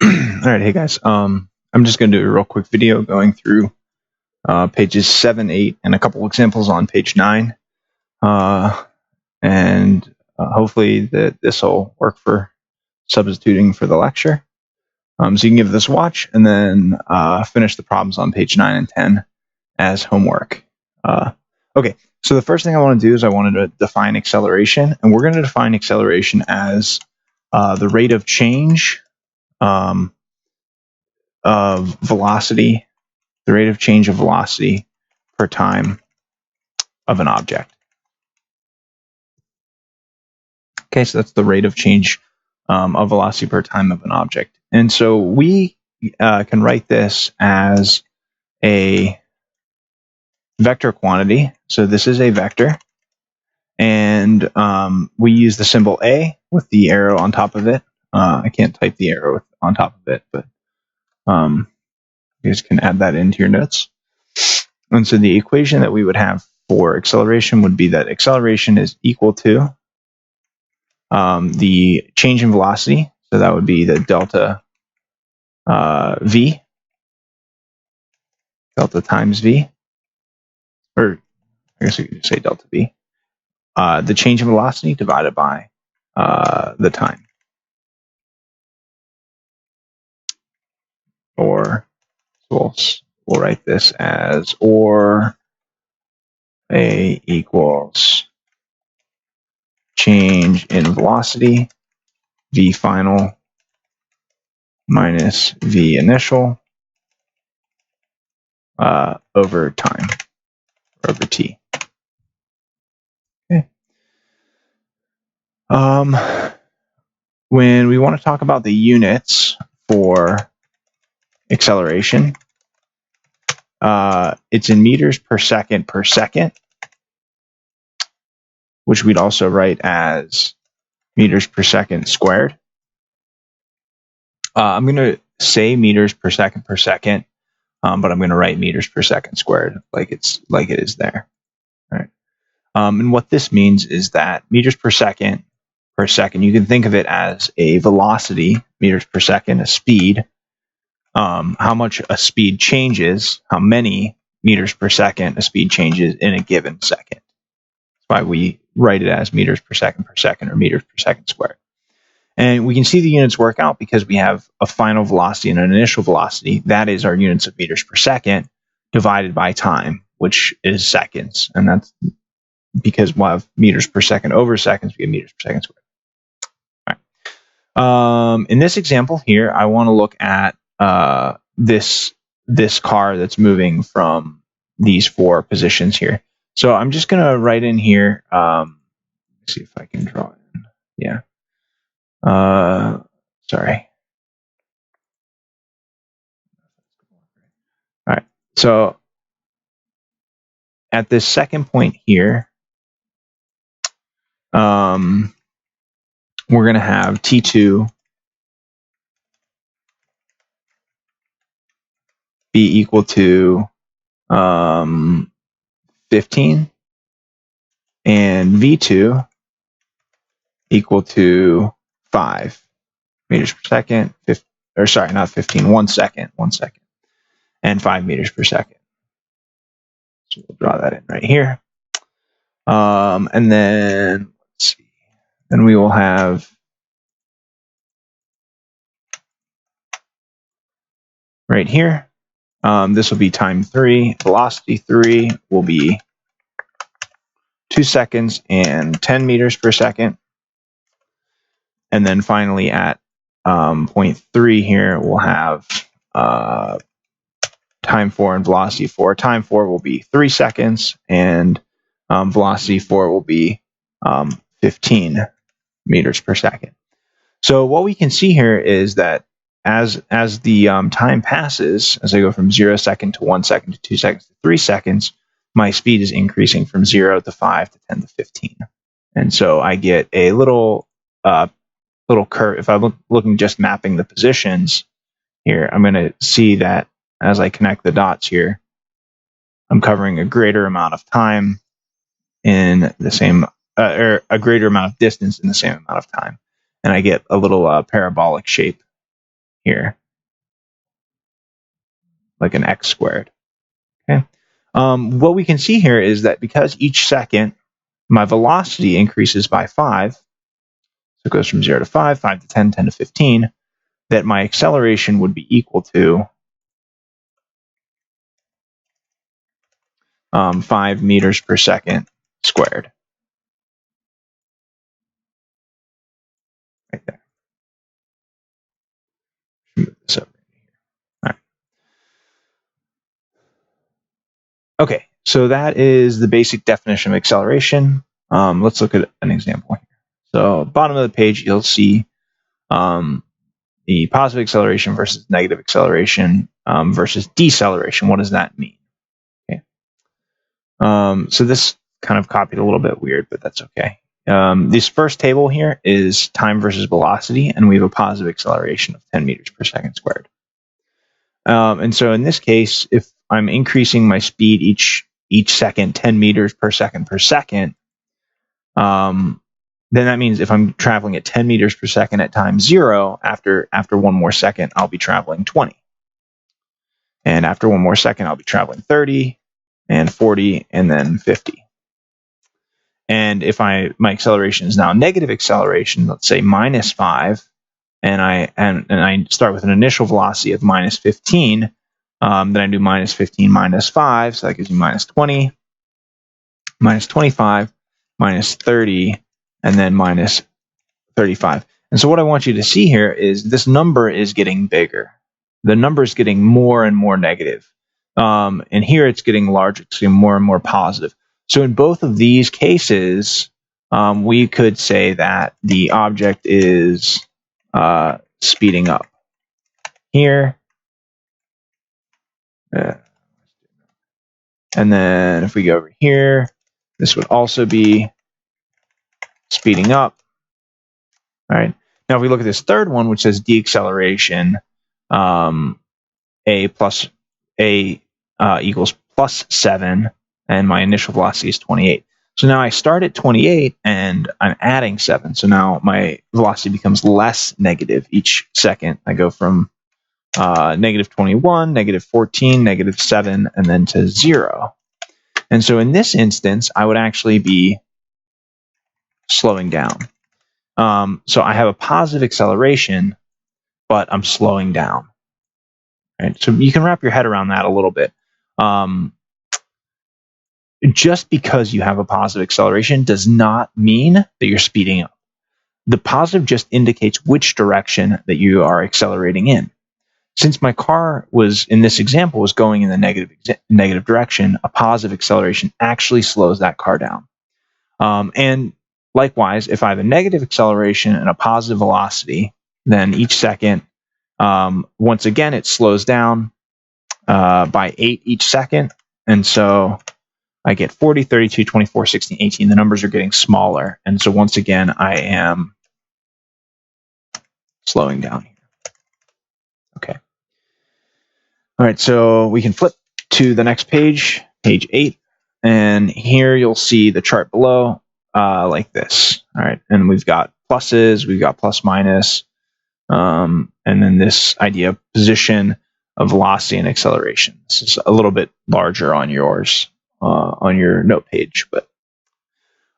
Alright, hey guys. I'm just going to do a real quick video going through pages 7, 8, and a couple examples on page 9. Hopefully this will work for substituting for the lecture. So you can give this a watch and then finish the problems on page 9 and 10 as homework. Okay, so the first thing I want to do is I wanted to define acceleration, and we're going to define acceleration as the rate of change of velocity, the rate of change of velocity per time of an object. Okay, so that's the rate of change of velocity per time of an object. And so we can write this as a vector quantity. So this is a vector, and we use the symbol A with the arrow on top of it. I can't type the arrow on top of it, but you guys can add that into your notes. And so the equation that we would have for acceleration would be that acceleration is equal to the change in velocity. So that would be the delta v, delta times v, or I guess you could say delta v. The change in velocity divided by the time. Or so we'll write this as or A equals change in velocity, v final minus v initial over time, or over t. Okay. When we want to talk about the units for acceleration, it's in meters per second, which we'd also write as meters per second squared. I'm going to say meters per second, but I'm going to write meters per second squared like it is there. All right. And what this means is that meters per second, you can think of it as a velocity, meters per second, a speed. How much a speed changes, how many meters per second a speed changes in a given second. That's why we write it as meters per second, or meters per second squared. And we can see the units work out because we have a final velocity and an initial velocity. That is our units of meters per second divided by time, which is seconds. And that's because we'll have meters per second over seconds, we get meters per second squared. All right. In this example here, I want to look at this car that's moving from these 4 positions here. So I'm just going to write in here, let's see if I can draw it in. Yeah. Sorry. All right. So at this second point here, we're going to have T2 be equal to 15 and V2 equal to 5 meters per second, or sorry, not 15, 1 second, and 5 meters per second. So we'll draw that in right here. And then, let's see, then we will have right here, this will be time 3, velocity 3 will be 2 seconds and 10 meters per second. And then finally at point 3 here, we'll have time 4 and velocity 4. Time 4 will be 3 seconds, and velocity 4 will be 15 meters per second. So what we can see here is that as the time passes, as I go from 0 second to 1 second to 2 seconds to 3 seconds, my speed is increasing from 0 to 5 to 10 to 15. And so I get a little curve. If I'm looking just mapping the positions here, I'm going to see that as I connect the dots here, I'm covering a greater amount of time in the same, or a greater amount of distance in the same amount of time. And I get a little parabolic shape here, like an x squared. Okay. What we can see here is that because each second my velocity increases by 5, so it goes from 0 to 5, 5 to 10, 10 to 15, that my acceleration would be equal to 5 meters per second squared. Right there. Move this over here. All right. Okay, so that is the basic definition of acceleration. Let's look at an example here. So bottom of the page, you'll see the positive acceleration versus negative acceleration versus deceleration. What does that mean? Okay. So this kind of copied a little bit weird, but that's okay. This first table here is time versus velocity, and we have a positive acceleration of 10 meters per second squared. And so in this case, if I'm increasing my speed each second 10 meters per second, then that means if I'm traveling at 10 meters per second at time 0, after one more second, I'll be traveling 20. And after one more second, I'll be traveling 30 and 40 and then 50. And if my acceleration is now negative acceleration, let's say minus 5, and I start with an initial velocity of minus 15, then I do minus 15 minus 5, so that gives me minus 20, minus 25, minus 30, and then minus 35. And so what I want you to see here is this number is getting bigger. The number is getting more and more negative. And here it's getting larger, it's getting more and more positive. So in both of these cases, we could say that the object is speeding up. Here, and then if we go over here, this would also be speeding up. All right. Now, if we look at this third one, which says deceleration, a equals plus 7, and my initial velocity is 28. So now I start at 28, and I'm adding 7. So now my velocity becomes less negative each second. I go from negative 21, negative 14, negative 7, and then to 0. And so in this instance, I would actually be slowing down. So I have a positive acceleration, but I'm slowing down. Right? So you can wrap your head around that a little bit. Just because you have a positive acceleration does not mean that you're speeding up. The positive just indicates which direction that you are accelerating in. Since my car was, in this example, was going in the negative direction, a positive acceleration actually slows that car down. And likewise, if I have a negative acceleration and a positive velocity, then each second, once again, it slows down by 8 each second. And so I get 40, 32, 24, 16, 18. The numbers are getting smaller. And so once again, I am slowing down here. Okay. All right, so we can flip to the next page, page 8. And here you'll see the chart below like this. All right, and we've got pluses, we've got plus minus, and then this idea of position of velocity and acceleration. This is a little bit larger on yours, on your note page, but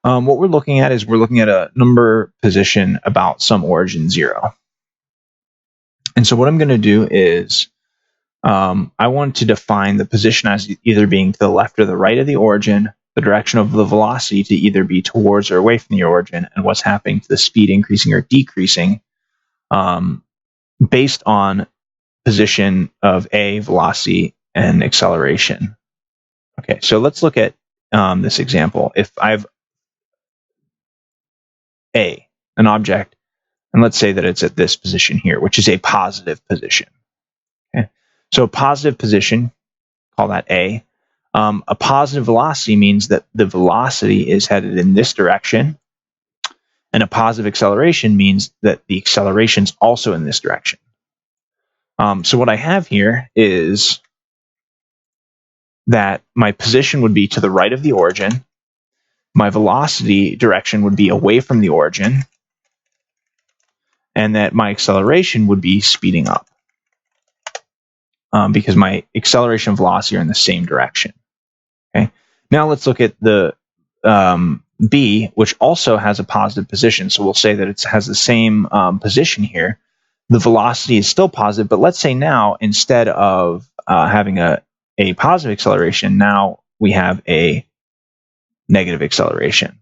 what we're looking at is we're looking at a number position about some origin 0. And so what I'm going to do is I want to define the position as either being to the left or the right of the origin, the direction of the velocity to either be towards or away from the origin, and what's happening to the speed increasing or decreasing based on position of A, velocity, and acceleration. Okay, so let's look at this example. If I have A, an object, and let's say that it's at this position here, which is a positive position. Okay, so a positive position, call that A. A positive velocity means that the velocity is headed in this direction, and a positive acceleration means that the acceleration is also in this direction. So what I have here is that my position would be to the right of the origin, my velocity direction would be away from the origin, and that my acceleration would be speeding up. because my acceleration and velocity are in the same direction. Okay. Now let's look at the B, which also has a positive position. So we'll say that it has the same position here. The velocity is still positive, but let's say now instead of having a positive acceleration, now we have a negative acceleration.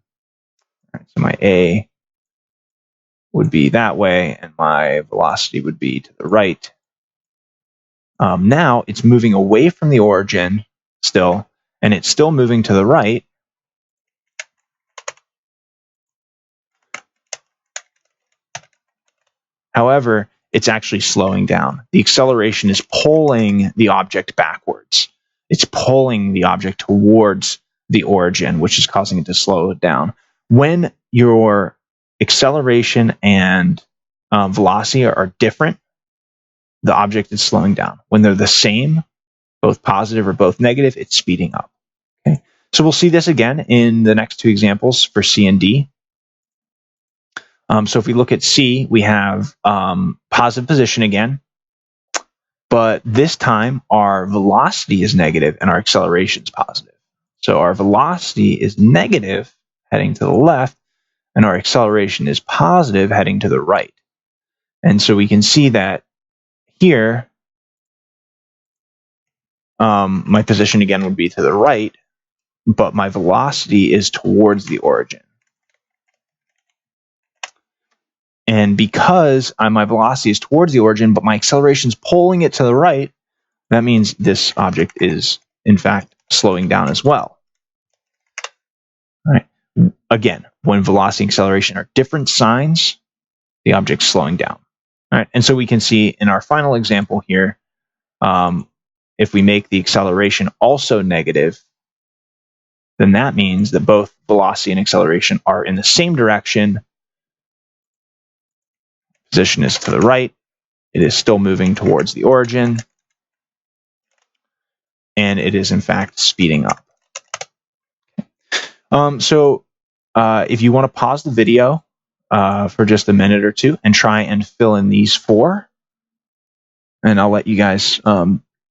All right, so my A would be that way, and my velocity would be to the right. Now it's moving away from the origin still, and it's still moving to the right. However, it's actually slowing down. The acceleration is pulling the object backwards. It's pulling the object towards the origin, which is causing it to slow it down. When your acceleration and velocity are different, the object is slowing down. When they're the same, both positive or both negative, it's speeding up. Okay? So we'll see this again in the next two examples for C and D. So if we look at C, we have positive position again, but this time our velocity is negative and our acceleration is positive. So our velocity is negative heading to the left, and our acceleration is positive heading to the right. And so we can see that here, my position again would be to the right, but my velocity is towards the origin. And because my velocity is towards the origin, but my acceleration is pulling it to the right, that means this object is, in fact, slowing down as well. All right. Again, when velocity and acceleration are different signs, the object's slowing down. All right. And so we can see in our final example here, if we make the acceleration also negative, then that means that both velocity and acceleration are in the same direction. Position is to the right. It is still moving towards the origin. And it is, in fact, speeding up. So if you want to pause the video for just a minute or two and try and fill in these four, and I'll let you guys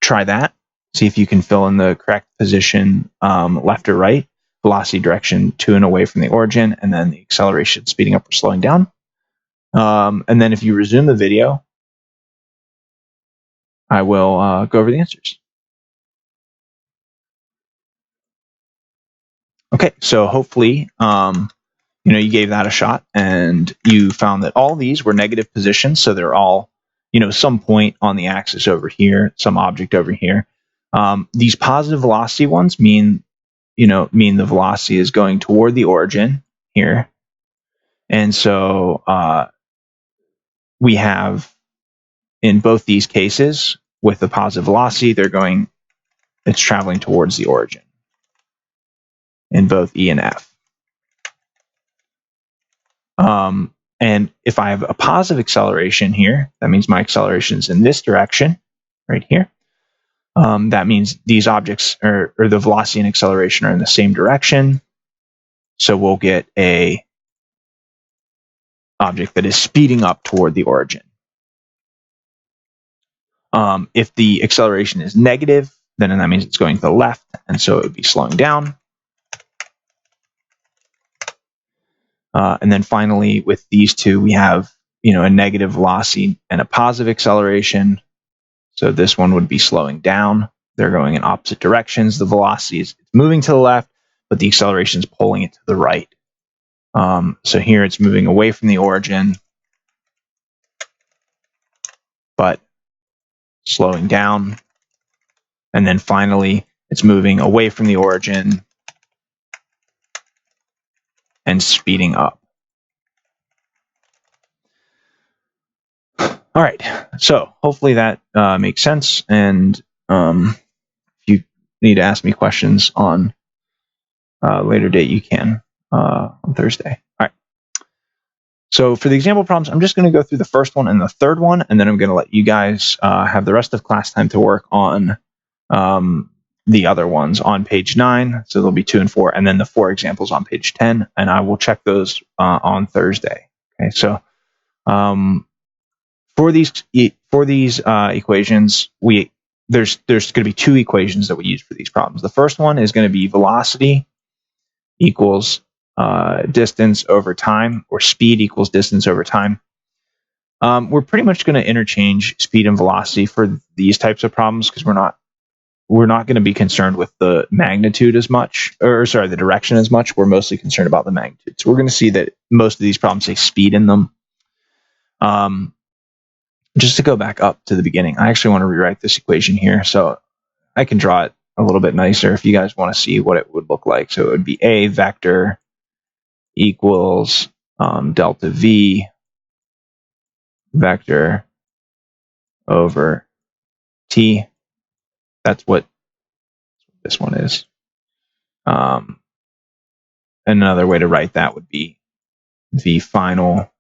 try that. See if you can fill in the correct position, left or right, velocity direction to and away from the origin, and then the acceleration, speeding up or slowing down. And then if you resume the video, I will go over the answers. Okay, so hopefully, you gave that a shot and you found that all these were negative positions. So they're all, some point on the axis over here, some object over here. These positive velocity ones mean the velocity is going toward the origin here. And so we have in both these cases with the positive velocity, it's traveling towards the origin in both E and F. And if I have a positive acceleration here, that means my acceleration is in this direction, right here. That means these objects or the velocity and acceleration are in the same direction. So we'll get a object that is speeding up toward the origin. If the acceleration is negative, then that means it's going to the left, and so it would be slowing down. And then finally, with these two, we have a negative velocity and a positive acceleration. So this one would be slowing down. They're going in opposite directions. The velocity is moving to the left, but the acceleration is pulling it to the right. So here it's moving away from the origin, but slowing down. And then finally, it's moving away from the origin and speeding up. All right, so hopefully that makes sense. And if you need to ask me questions on a later date, you can on Thursday. All right. So for the example problems, I'm just going to go through the first one and the third one, and then I'm going to let you guys have the rest of class time to work on the other ones on page 9. So there'll be 2 and 4, and then the 4 examples on page 10, and I will check those on Thursday. Okay, so for these equations, we there's going to be two equations that we use for these problems. The first one is going to be velocity equals distance over time, or speed equals distance over time. We're pretty much going to interchange speed and velocity for these types of problems because we're not going to be concerned with the magnitude as much, or sorry, the direction as much. We're mostly concerned about the magnitude. So we're going to see that most of these problems say speed in them. Just to go back up to the beginning, I actually want to rewrite this equation here so I can draw it a little bit nicer if you guys want to see what it would look like. So it would be A vector equals delta V vector over T. That's what this one is. Another way to write that would be V final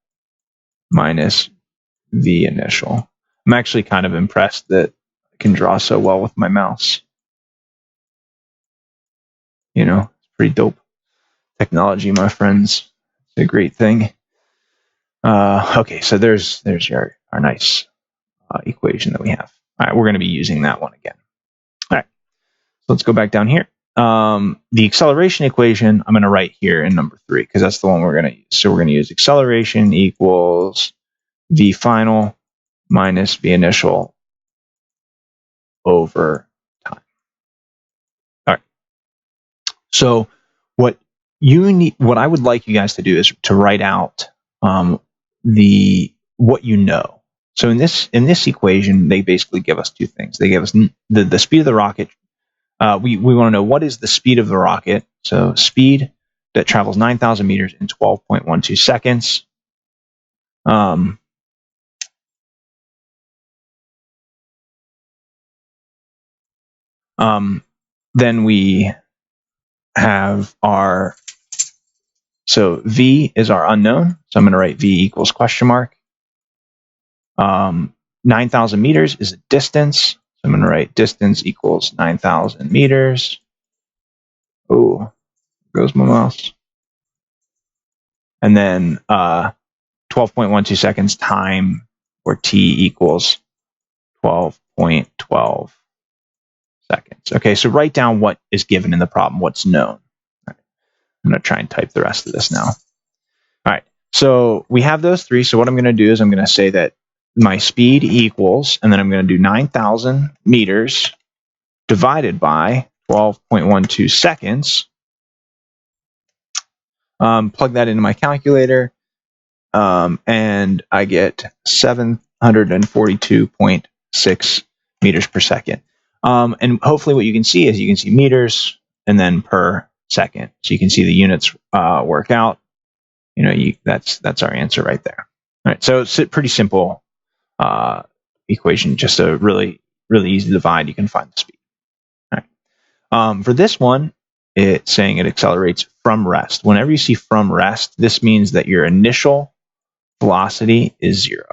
minus V initial. I'm actually kind of impressed that I can draw so well with my mouse. You know, it's pretty dope. Technology, my friends. It's a great thing. Okay, so there's our nice equation that we have. All right, we're going to be using that one again. All right, so let's go back down here. The acceleration equation I'm going to write here in number 3 because that's the one we're going to use. So we're going to use acceleration equals V final minus V initial over time. All right. So what I would like you guys to do is to write out what you know. So in this equation, they basically give us two things. They give us the speed of the rocket. We want to know what is the speed of the rocket. So speed that travels 9,000 meters in 12.12 seconds. Then we have so V is our unknown. So I'm going to write V equals question mark. 9,000 meters is a distance. So I'm going to write distance equals 9,000 meters. Oh, there goes my mouse. And then 12.12 seconds time, or T equals 12.12 seconds. Okay, so write down what is given in the problem, what's known. Right. I'm going to try and type the rest of this now. All right, so we have those three. So what I'm going to do is I'm going to say that my speed equals, and then I'm going to do 9,000 meters divided by 12.12 seconds. Plug that into my calculator, and I get 742.6 meters per second. And hopefully what you can see is you can see meters and then per second. So you can see the units work out. You know, that's our answer right there. All right, so it's a pretty simple equation, just a really easy to divide. You can find the speed. All right. For this one, it's saying it accelerates from rest. Whenever you see from rest, this means that your initial velocity is 0.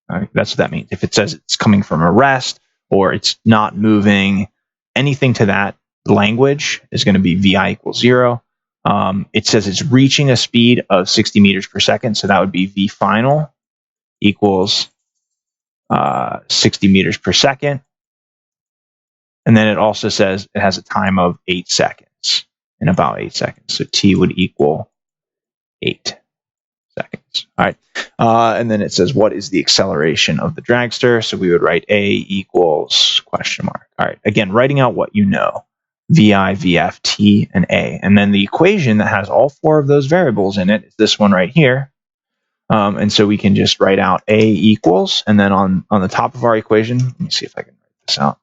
Right? That's what that means. If it says it's coming from a rest or it's not moving, anything to that language is going to be VI equals 0. It says it's reaching a speed of 60 meters per second, so that would be V final equals 60 meters per second. And then it also says it has a time of 8 seconds, in about 8 seconds. So T would equal 8 seconds. All right. And then it says, what is the acceleration of the dragster? So we would write A equals question mark. All right. Again, writing out what you know. VI, VF, T, and A. And then the equation that has all 4 of those variables in it is this one right here. And so we can just write out A equals, and then on the top of our equation, let me see if I can write this out.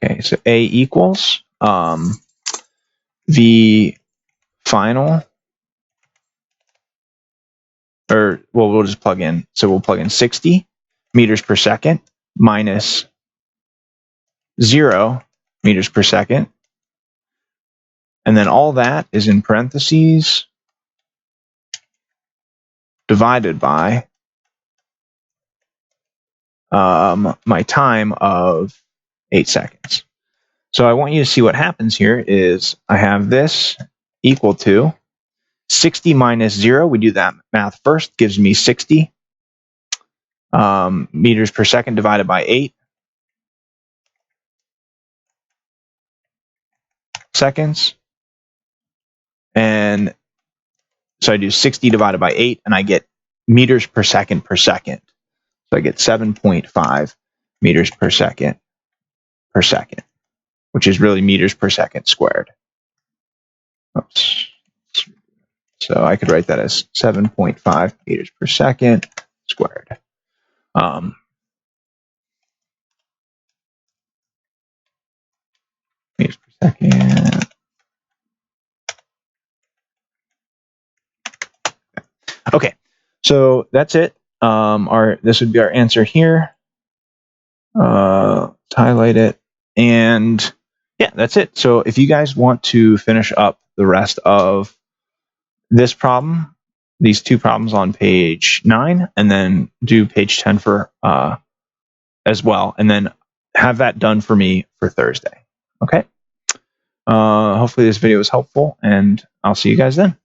Okay, so A equals V final, or well, we'll just plug in. So we'll plug in 60 meters per second minus 0 meters per second. And then all that is in parentheses divided by my time of 8 seconds. So I want you to see what happens here is I have this equal to 60 minus 0, we do that math first, gives me 60 meters per second divided by 8 seconds. And so I do 60 divided by 8, and I get meters per second per second. So I get 7.5 meters per second, which is really meters per second squared. Oops. So I could write that as 7.5 meters per second squared. Meters per second. Okay, so that's it. This would be our answer here. Highlight it, and yeah, that's it. So if you guys want to finish up the rest of this problem, these two problems on page 9, and then do page 10 for as well, and then have that done for me for Thursday. Okay. Hopefully this video was helpful, and I'll see you guys then.